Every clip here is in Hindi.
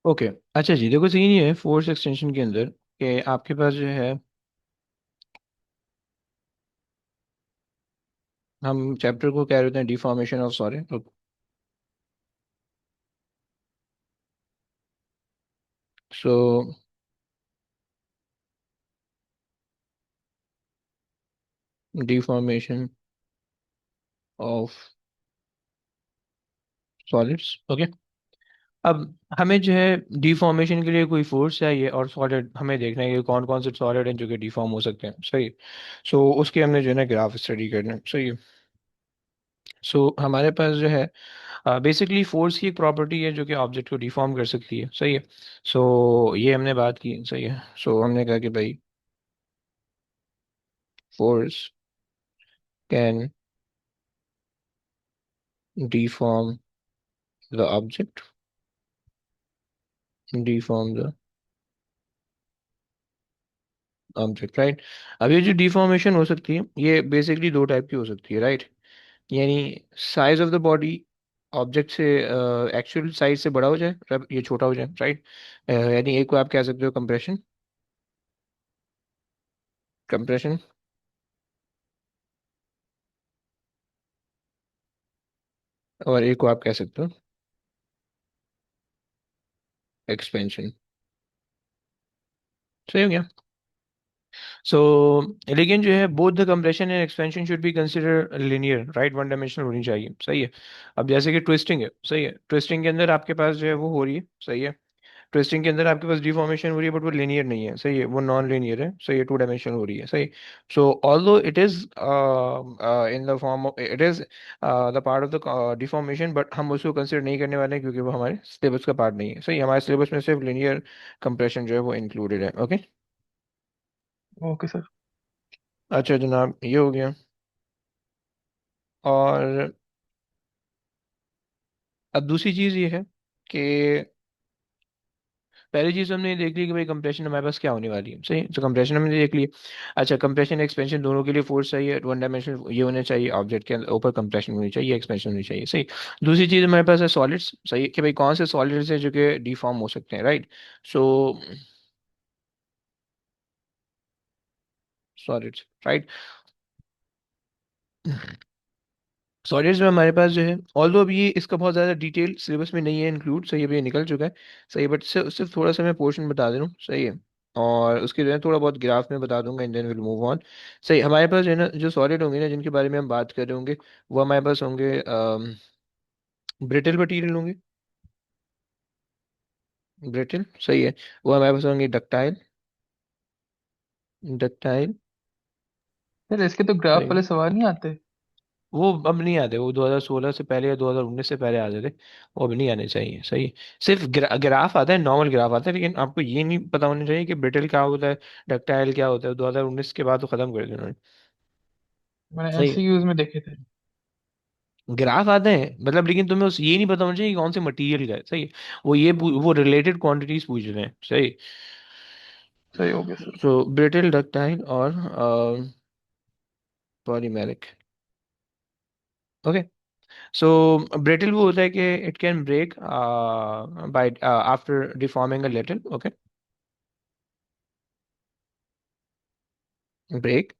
ओके। अच्छा जी, देखो सीन ये है फोर्स एक्सटेंशन के अंदर कि आपके पास जो है, हम चैप्टर को कह रहे हैं deformation of solid. So deformation of solids. Okay. अब हमें जो है डिफॉर्मेशन के लिए कोई फोर्स चाहिए, और सॉलिड हमें देखना है कि कौन कौन से सॉलिड हैं जो कि डिफॉर्म हो सकते हैं। सही। सो उसके हमने जो है ना ग्राफ स्टडी करना है। सही है। सो हमारे पास जो है बेसिकली फोर्स की एक प्रॉपर्टी है जो कि ऑब्जेक्ट को डिफॉर्म कर सकती है। सही है। सो ये हमने बात की। सही है। सो हमने कहा कि भाई force can deform the object, deform the object, right. अब ये जो डिफॉर्मेशन हो सकती है ये बेसिकली दो टाइप की हो सकती है, राइट। यानी size of the body object से एक्चुअल साइज से बड़ा हो जाए, ये छोटा हो जाए, राइट। यानी एक को आप कह सकते हो कंप्रेशन, कंप्रेशन। और एक को आप कह सकते हो एक्सपेंशन। सही हो गया। सो लेकिन जो है both the compression and expansion should be consider linear, right, one dimensional होनी चाहिए। सही है। अब जैसे कि ट्विस्टिंग है, सही है, ट्विस्टिंग के अंदर आपके पास जो है वो हो रही है। सही है। ट्विस्टिंग के अंदर आपके पास डिफॉर्मेशन हो रही है, बट वो लिनियर नहीं है। सही है, वो नॉन लिनियर है। सही है, टू डायमेंशनल हो रही है। सही। सो although it is in the form of, it is the part of the deformation, but हम उसको कंसिडर नहीं करने वाले हैं क्योंकि वो हमारे सिलेबस का पार्ट नहीं है। सही, हमारे सिलेबस में सिर्फ लिनियर कंप्रेशन जो है वो इंक्लूडेड है। ओके। Okay sir. अच्छा जनाब, ये हो गया। और अब दूसरी चीज़ ये है कि पहली चीज़ हमने ये देख ली कि भाई कंप्रेशन हमारे पास क्या होने वाली है। सही, तो कंप्रेशन हमने देख ली। अच्छा, कंप्रेशन एक्सपेंशन दोनों के लिए फोर्स चाहिए, वन डायमेंशनल ये होने चाहिए, ऑब्जेक्ट के ऊपर कंप्रेशन होनी चाहिए, एक्सपेंशन होनी चाहिए। सही। दूसरी चीज़ हमारे पास है सॉलिड्स। सही, कि भाई कौन से सॉलिड्स हैं जो कि डिफॉर्म हो सकते हैं, राइट। सो सॉलिड्स, राइट। सॉलिड्स में हमारे पास जो है, ऑल्दो अभी ये इसका बहुत ज़्यादा डिटेल सिलेबस में नहीं है इंक्लूड। सही है, अभी ये निकल चुका है। सही है, बट सिर्फ थोड़ा सा मैं पोर्शन बता दे रहा हूँ। सही है। और उसके जो है थोड़ा बहुत ग्राफ में बता दूंगा, and then will move on. सही, हमारे पास जो है ना जो सॉलिड होंगे ना जिनके बारे में हम बात कर रहे होंगे, वो हमारे पास होंगे ब्रिटल मटीरियल होंगे। ब्रिटल, सही है। वो हमारे पास होंगे डक्टाइल, डक्टाइल। सर इसके तो ग्राफ सही। वाले सवाल नहीं आते। वो अब नहीं आते, वो 2016 से पहले या 2019 से पहले आते थे। वो अब नहीं आने चाहिए। सही है। सिर्फ ग्राफ आता है, नॉर्मल ग्राफ आता है, लेकिन आपको ये नहीं पता होना चाहिए कि ब्रिटल क्या होता है, डक्टाइल क्या होता है। 2019 के बाद तो खत्म कर दिया उन्होंने। मैंने सही है। एमसीक्यूज में देखे थे। ग्राफ आते हैं मतलब, लेकिन तुम्हें उस ये नहीं पता होना चाहिए कि कौन से मटेरियल का है। सही है। वो वो रिलेटेड क्वांटिटीज पूछ रहे हैं। सही। सही हो गया सर। सो ब्रिटल, डक्टाइल और पॉलीमेरिक। ओके। सो ब्रिटल वो होता है कि it can break by after deforming a little. Okay. Break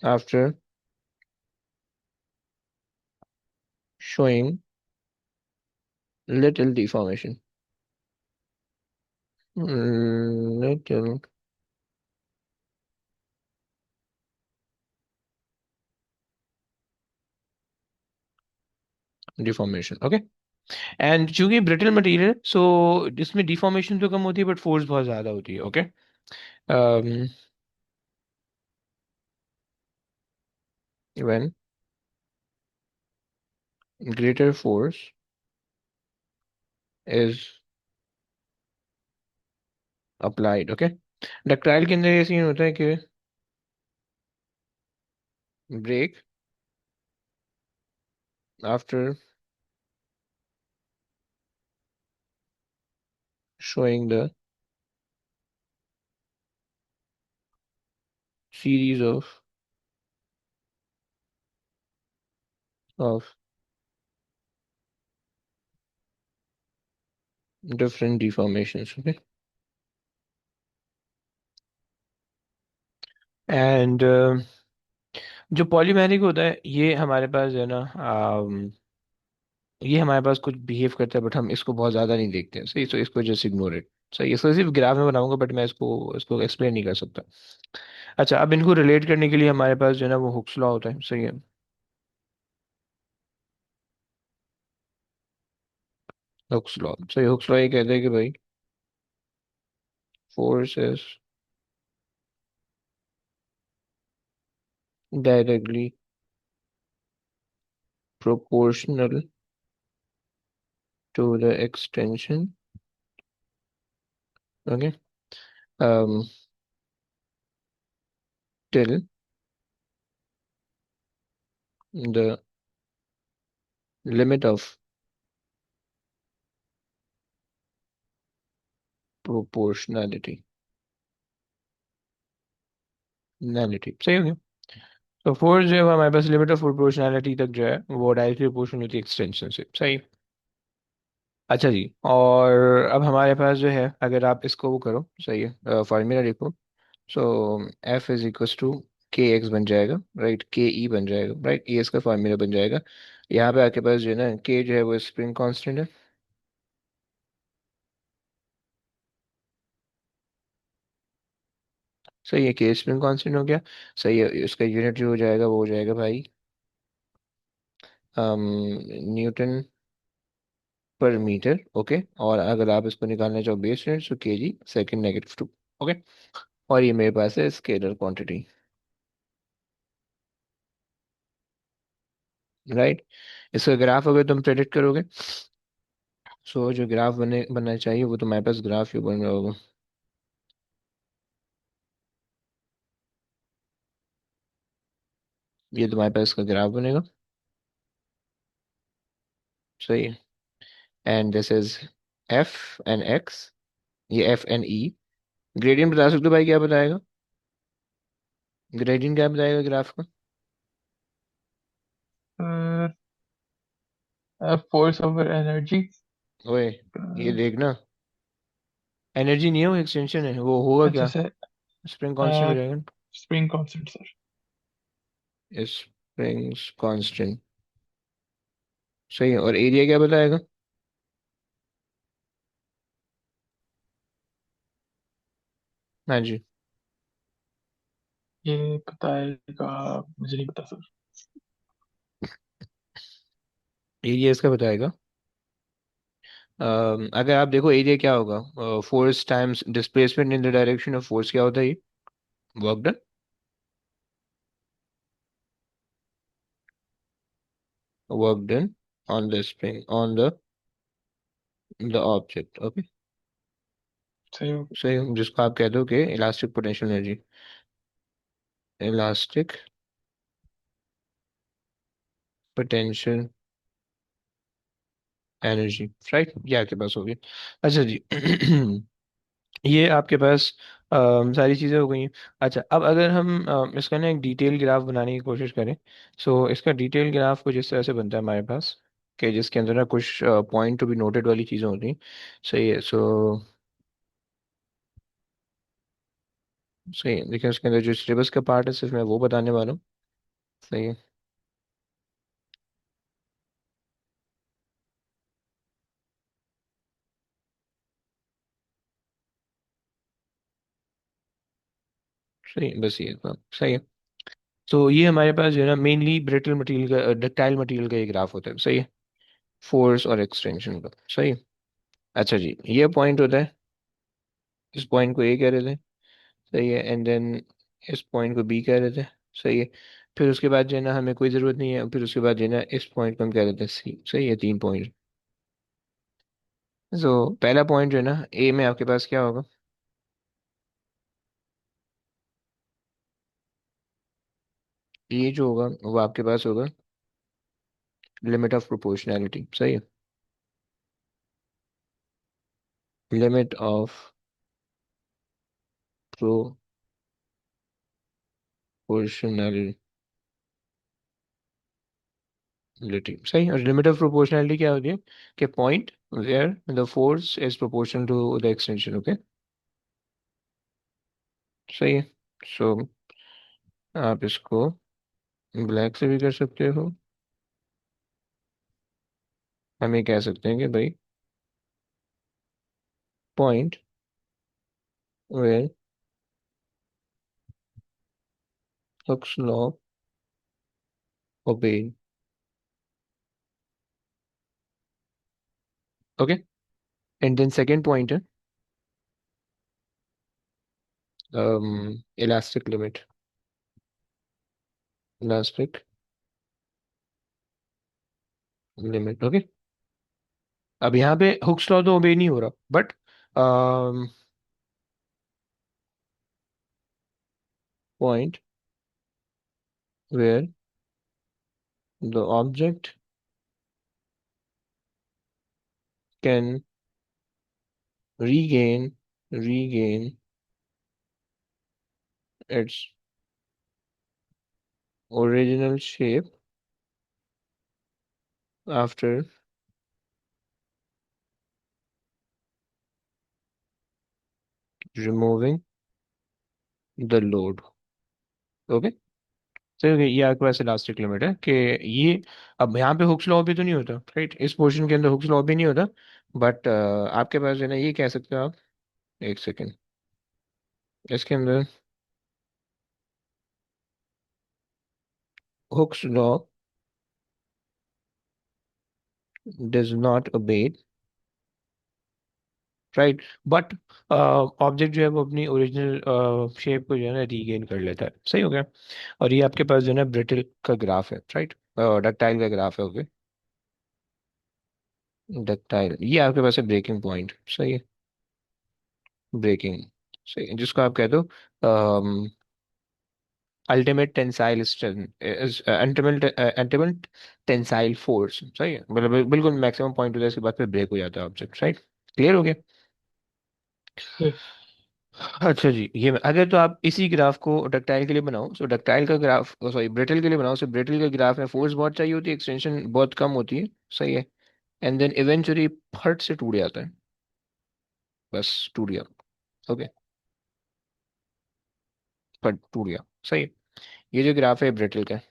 after showing little deformation, little deformation. Okay. And चूंकि ब्रिटल मटेरियल, सो इसमें डिफॉर्मेशन तो कम होती है बट फोर्स बहुत ज्यादा होती है। Okay. when greater force is applied। Okay. Ductile के अंदर ये सीन होता है कि break after showing the series of different deformations, okay. And जो पॉलीमेरिक होता है ये हमारे पास जो है ना, ये हमारे पास कुछ बिहेव करता है, बट हम इसको बहुत ज़्यादा नहीं देखते हैं, सही। तो इसको जस्ट इग्नोर इट। सही, इसको सिर्फ ग्राफ में बनाऊंगा, बट मैं इसको इसको एक्सप्लेन नहीं कर सकता। अच्छा, अब इनको रिलेट करने के लिए हमारे पास जो है ना वो हुक्स लॉ होता है, सही है। हुक्स लॉ, सही। हुक्स लॉ ये कहता है कि भाई force is directly proportional to the extension, okay, till the limit of proportionality, नैलिटी, सही हो गया। तो फोर्स जो है वो हमारे पास लिमिट ऑफ प्रोपोर्शनैलिटी तक जो है वो डायरेक्टली प्रोपोर्शनल होती है एक्सटेंशन से, सही। अच्छा जी, और अब हमारे पास जो है अगर आप इसको वो करो, सही है, फार्मूला लिखो। सो एफ इज इक्वल टू के एक्स बन जाएगा, राइट, के ई बन जाएगा, राइट, ये इसका फार्मूला बन जाएगा। यहाँ पे आपके पास जो है ना के जो है वो स्प्रिंग कांस्टेंट है, सही है, के स्प्रिंग कांस्टेंट हो गया। सही है, इसका यूनिट जो हो जाएगा वो हो जाएगा भाई न्यूटन पर मीटर, ओके। और अगर आप इसको निकालना चाहो बेस यूनिट, तो के जी सेकेंड नेगेटिव टू, ओके। और ये मेरे पास है स्केलर क्वांटिटी, राइट। इसका ग्राफ अगर तुम प्रेडिक्ट करोगे, सो जो ग्राफ बनना चाहिए वो तुम्हारे पास ग्राफ ही बन रहा होगा। ये तुम्हारे पास इसका ग्राफ बनेगा, सही है। And this is F and x, ये एफ एंड ई। ग्रेडियंट बता सकते हो भाई, क्या बताएगा? ग्रेडियंट क्या बताएगा ग्राफ का? Force over energy. ओए, ये देखना, एनर्जी नहीं है वो, एक्सटेंशन है, वो होगा अच्छा क्या? सर। स्प्रिंग कांस्टेंट हो जाएगा। Spring constant sir. Springs constant, सही है। और एरिया क्या बताएगा? हाँ जी, ये बताएगा, मुझे नहीं पता सर। एरिया इसका बताएगा। अगर आप देखो एरिया क्या होगा, force times displacement in the direction of force, क्या होता है ये? Work done, work done on the spring on the object, okay. सही हो सही, जिसको आप कहते हो कि elastic potential energy, elastic potential energy, right, ये आपके पास होगी। अच्छा जी। ये आपके पास सारी चीज़ें हो गई हैं। अच्छा, अब अगर हम इसका ना एक डिटेल ग्राफ बनाने की कोशिश करें, सो इसका डिटेल ग्राफ कुछ इस तरह से बनता है हमारे पास, कि जिसके अंदर ना कुछ पॉइंट टू बी नोटेड वाली चीज़ें होती हैं, सही है। सही है, देखिए उसके अंदर जो सिलेबस का पार्ट है सिर्फ मैं वो बताने वाला हूँ, सही है। सही है, बस ये काम सही है। तो ये हमारे पास जो है ना मेनली ब्रिटल मटेरियल का, डक्टाइल मटेरियल का ये ग्राफ होता है, सही है, फोर्स और एक्सटेंशन का, सही है। अच्छा जी, ये पॉइंट होता है, इस पॉइंट को ए कह रहे थे, सही है। एंड देन इस पॉइंट को बी कह रहे थे, सही है। फिर उसके बाद जो है ना हमें कोई ज़रूरत नहीं है, फिर उसके बाद जो है ना इस पॉइंट को हम कह देते हैं सी, सही है, तीन पॉइंट। तो पहला पॉइंट जो है ना ए में आपके पास क्या होगा? ये जो होगा वो आपके पास होगा लिमिट ऑफ प्रोपोर्शनैलिटी, सही है, लिमिट ऑफ प्रोपोर्शनैलिटी, सही है। और लिमिट ऑफ प्रोपोर्शनैलिटी क्या होती है? कि point where the force is proportional to the extension. Okay, सही है। सो आप इसको ब्लैक से भी कर सकते हो। हम ये कह सकते हैं कि भाई point where Hooke's law obeyed. Okay, and then second point है elastic limit. Elastic limit. Okay, अब यहाँ पे हुक्स लॉ तो ओबे नहीं हो रहा, but point where the object can regain its original shape after removing the load। Okay, सही हो गया। ये आपके पास इलास्टिक लिमिट है कि ये, अब यहाँ पे हुक्स लॉ भी तो नहीं होता, राइट, इस पोर्शन के अंदर हुक्स लॉ भी नहीं होता, बट आपके पास जो है ना, ये कह सकते हो आप। एक सेकेंड, इसके अंदर Hooke's law does not obey, right, but object जो है वो अपनी ओरिजिनल शेप को जो है ना रीगेन कर लेता है। सही हो गया। और ये आपके पास जो है ना ब्रिटल का ग्राफ है, राइट, डक्टाइल का ग्राफ है। ओके, डक्टाइल, ये आपके पास है ब्रेकिंग पॉइंट। सही है, ब्रेकिंग, सही है, जिसको आप कह दो ultimate tensile ultimate tensile force. सही है, मतलब बिल्कुल मैक्सिमम पॉइंट होता है, इसके बाद फिर ब्रेक हो जाता है ऑब्जेक्ट, राइट। क्लियर हो गया। यस। अच्छा जी, ये अगर तो आप इसी ग्राफ को डक्टाइल के लिए बनाओ, सो डक्टाइल का ग्राफ, सॉरी ब्रिटल के लिए बनाओ, सो ब्रिटल के ग्राफ में फोर्स बहुत चाहिए होती है, एक्सटेंशन बहुत कम होती है। सही है, एंड देन इवेंचुअली फट से टूट जाता है, बस टूट गया। ओके, फट टूट गया। सही है, ये जो ग्राफ है ब्रिटल का है।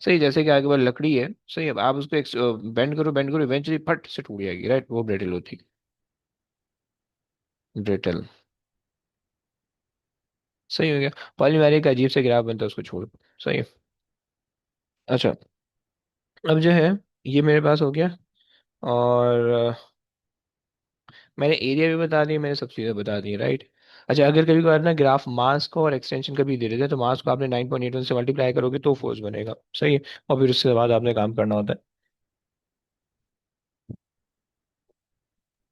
सही, जैसे कि आगे बार लकड़ी है, सही है, आप उसको बेंड करो इवेंचुअली फट से टूट जाएगी, राइट, वो ब्रिटल होती है, ब्रिटल। सही हो गया। पॉलीमेरिक का अजीब से ग्राफ बनता है, उसको छोड़ दो। सही है। अच्छा, अब जो है ये मेरे पास हो गया, और मैंने एरिया भी बता दी, मैंने सब चीज़ें बता दी, राइट। अच्छा, अगर कभी कभार ना ग्राफ मास को और एक्सटेंशन का भी दे देते हैं, तो मास को आपने 9.81 से मल्टीप्लाई करोगे तो फोर्स बनेगा। सही है, और फिर उसके बाद आपने काम करना होता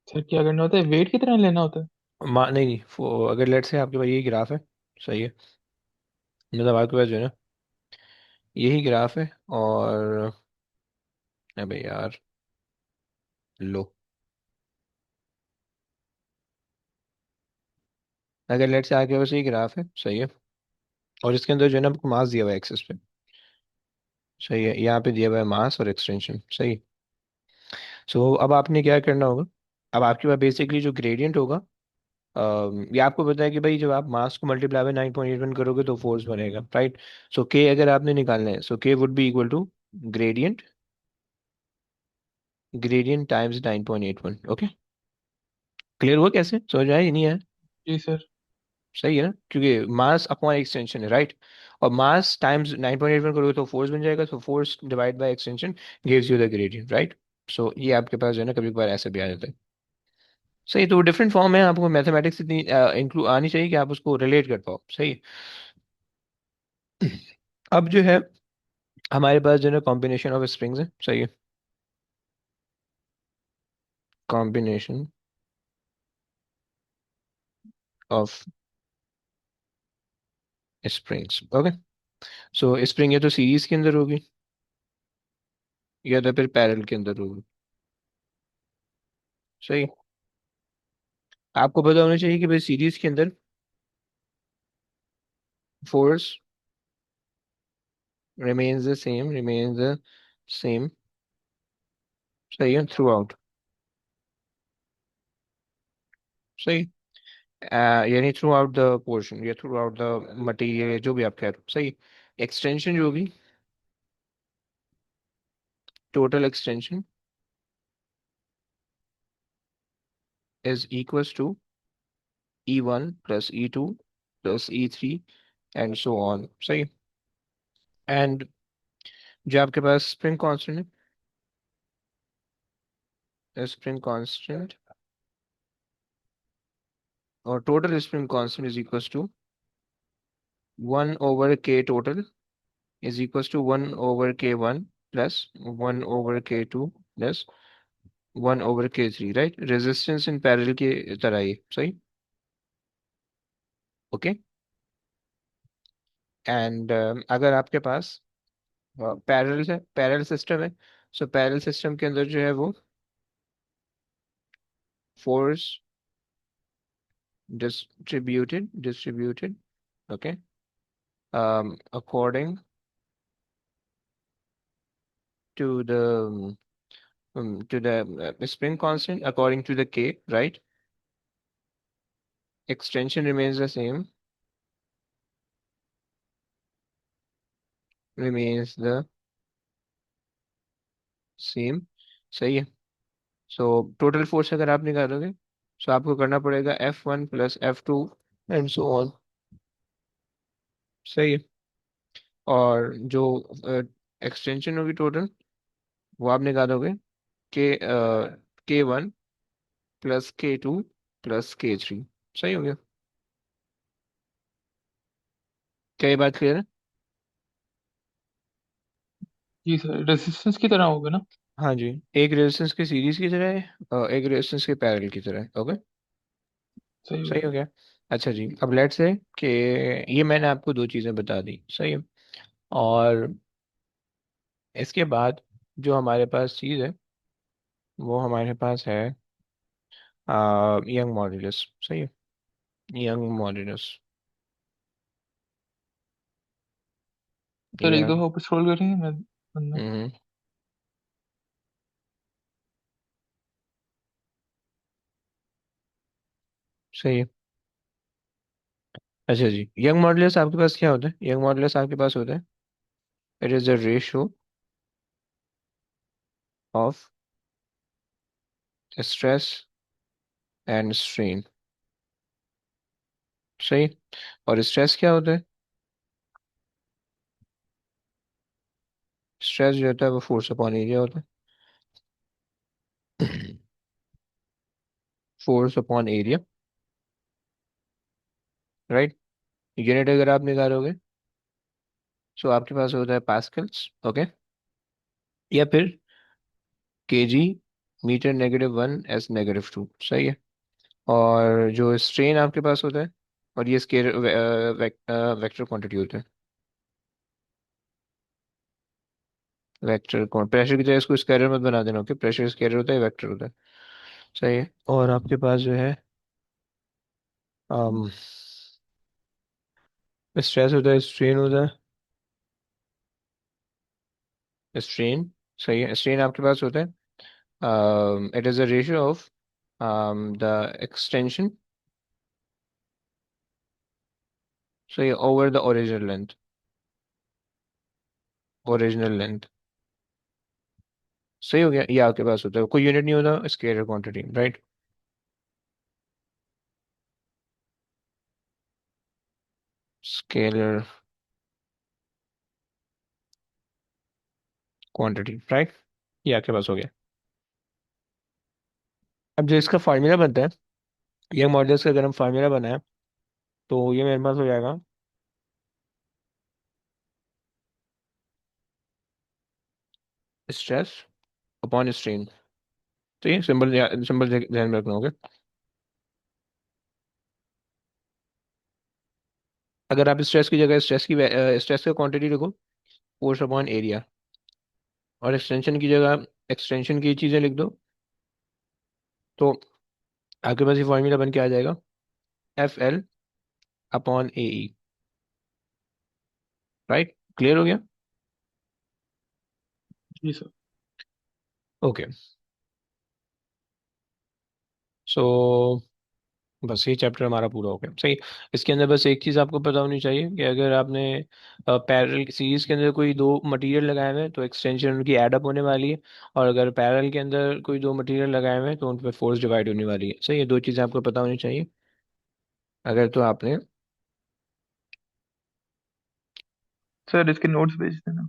सर क्या करना होता है, वेट कितना लेना होता है? है। नहीं नहीं, अगर लेट से आपके पास ये ग्राफ है, सही है, मतलब आपके पास जो है ना यही ग्राफ है, और अबे यार, लो, अगर लेट से आपके पास ये ग्राफ है, सही है, और इसके अंदर जो है ना आपको मास दिया हुआ है एक्सेस पे। सही है, यहाँ पे दिया हुआ है मास और एक्सटेंशन। सही। सो अब आपने क्या करना होगा, अब आपके पास बेसिकली जो ग्रेडियंट होगा, ये आपको पता है कि भाई जब आप मास को मल्टीप्लाई बाय 9.81 करोगे तो फोर्स बनेगा, राइट। सो के अगर आपने निकालना है, so k would be equal to gradient, gradient times 9.81। Okay, clear हुआ कैसे, समझ में आया या नहीं आया? जी सर। सही है ना, क्योंकि मास अपॉन एक्सटेंशन है, राइट, और मास टाइम्स 9.81 करोगे तो फोर्स बन जाएगा, तो force divide by extension gives you the gradient, right. So ये आपके पास जो है ना कभी कभार ऐसे भी आ जाता है। सही, तो डिफरेंट फॉर्म है, आपको मैथमेटिक्स इतनी इंक्लूड आनी चाहिए कि आप उसको रिलेट कर पाओ। सही। अब जो है हमारे पास जो है कॉम्बिनेशन ऑफ स्प्रिंग्स है। सही है, combination of springs. Okay, so spring या तो सीरीज के अंदर होगी, या तो फिर पैरेलल के अंदर होगी। सही, आपको पता होना चाहिए कि भाई सीरीज के अंदर फोर्स remains the same, सही है, थ्रू आउट। सही। यानी थ्रू आउट द पोर्शन या थ्रू आउट द मटीरियल, जो भी आप कह रहे हो, सही। एक्सटेंशन जो होगी, total extension is equals to E1 plus E2 plus E3 and so on, सही। एंड जो आपके पास स्प्रिंग कांस्टेंट है, स्प्रिंग कांस्टेंट और total spring constant is equals to 1/k total is equals to 1/k1 plus 1/k2 plus 1/k3, right. Resistance in parallel की तरह ही, सही। ओके। एंड अगर आपके पास पैरेलल सिस्टम है, सो पैरेलल सिस्टम के अंदर जो है वो force distributed, okay, according to the spring constant according to the k, right? Extension remains the same, remains the same, सही है। सो टोटल फोर्स अगर आप निकालोगे, सो आपको करना पड़ेगा F1 plus F2 and so on, सही है। और जो एक्सटेंशन होगी टोटल, वो आप निकालोगे K1 plus K2 plus K3, सही हो गया। क्या ये बात क्लियर है? जी सर, रेजिस्टेंस की तरह होगा ना? हाँ जी। एक रेजिस्टेंस के सीरीज की तरह है, एक रेजिस्टेंस के पैरेलल की तरह है, ओके। सही हो सही गया। हो गया। अच्छा जी, अब लेट्स से कि ये मैंने आपको दो चीज़ें बता दी, सही है। और इसके बाद जो हमारे पास चीज़ है, वो हमारे पास है यंग मॉड्यूलस, सही है। यंग मॉड्यूलस, सर एक यंग। दफा वापस स्क्रॉल करेंगे, मैं बनना। हम्म, सही है। अच्छा जी, यंग मॉड्यूलस आपके पास क्या होता है? यंग मॉड्यूलस आपके पास होता है, it is the ratio of stress and strain, सही। और स्ट्रेस क्या होता है? स्ट्रेस जो होता है वो फोर्स अपॉन एरिया होता है। Force upon area, right. Unit अगर आप निकालोगे, सो आपके पास होता है पास्कल्स, ओके, या फिर केजी मीटर -1 S-2, सही है। और जो स्ट्रेन आपके पास होता है, और ये स्केलर वेक्टर क्वांटिटी होता है, वेक्टर प्रेशर की जगह इसको स्केलर मत बना देना, ओके। प्रेशर स्केलर होता है, वेक्टर होता है, सही है। और आपके पास जो है स्ट्रेस होता है, स्ट्रेन होता है, स्ट्रेन, सही है। स्ट्रेन आपके पास होता है, it is a ratio of the extension, सही है, over the original length, original length, सही हो गया। ये आपके पास होता है, कोई यूनिट नहीं होता, scalar quantity, right. Scalar quantity, right. ये आपके पास हो गया। अब जो इसका फार्मूला बनता है, यंग मॉडल्स का अगर हम फार्मूला बनाए, तो ये मेरे पास हो जाएगा स्ट्रेस अपॉन स्ट्रेन, तो ये सिंबल सिंबल ध्यान में रखना होगा। अगर आप स्ट्रेस की जगह स्ट्रेस का क्वांटिटी लिखो, फोर्स अपॉन एरिया, और एक्सटेंशन की जगह एक्सटेंशन की चीज़ें लिख दो, तो आपके पास ये फार्मूला बन के आ जाएगा, FL/AE, राइट। क्लियर हो गया? जी सर। ओके। सो बस ये चैप्टर हमारा पूरा हो गया, सही। इसके अंदर बस एक चीज़ आपको पता होनी चाहिए कि अगर आपने पैरेलल सीरीज के अंदर कोई दो मटेरियल लगाए हुए हैं तो एक्सटेंशन उनकी एडअप होने वाली है। और अगर पैरेलल के अंदर कोई दो मटेरियल लगाए हुए हैं तो उन पर फोर्स डिवाइड होने वाली है, सही। ये दो चीज़ें आपको पता होनी चाहिए अगर तो आपने। सर इसके नोट्स भेज देना।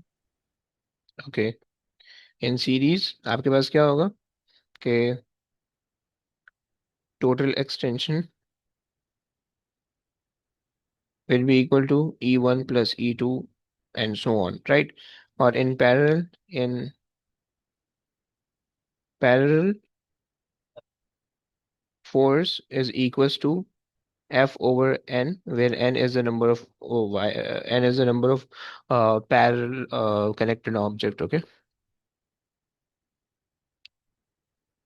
ओके। इन सीरीज आपके पास क्या होगा कि total extension will be equal to E1 plus E2 and so on, right? Or in parallel force is equals to F over N, where N is the number of N is the number of parallel connected object, okay?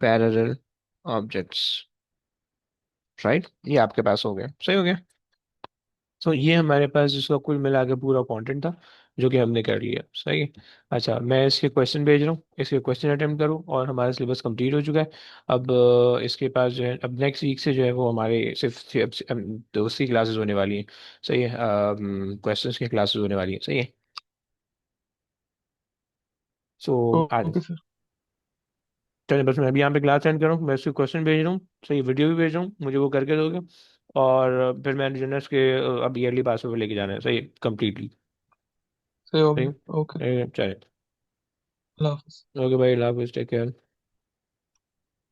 Parallel objects, right? ये आपके पास हो गया, सही हो गया। तो ये हमारे पास जिसका कुल मिला के पूरा कंटेंट था जो कि हमने कर लिया, सही है। अच्छा, मैं इसके क्वेश्चन भेज रहा हूँ, इसके क्वेश्चन अटेम्प्ट करूँ, और हमारा सिलेबस कंप्लीट हो चुका है। अब इसके पास जो है, अब नेक्स्ट वीक से जो है वो हमारे सिर्फ दोस्त की क्लासेस होने वाली हैं, सही है। क्वेश्चंस की क्लासेस होने वाली है, सही है। सो आज ओके सर। चलिए, बस मैं अभी यहाँ पे क्लास एंड कर रहा हूँ, मैं इसके क्वेश्चन भेज रहा हूँ, सही, वीडियो भी भेज रहा हूँ, मुझे वो करके दोगे। और फिर मैंने जो है इसके अब ईयरली पास पे लेके जाना है, सही, कंप्लीटली। सही हो सही। गया। ओके। चलिए। अल्लाह हाफिज। ओके भाई, अल्लाह हाफिज, टेक केयर।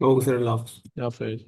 ओके सर, अल्लाह हाफ़िज़। हाफिज।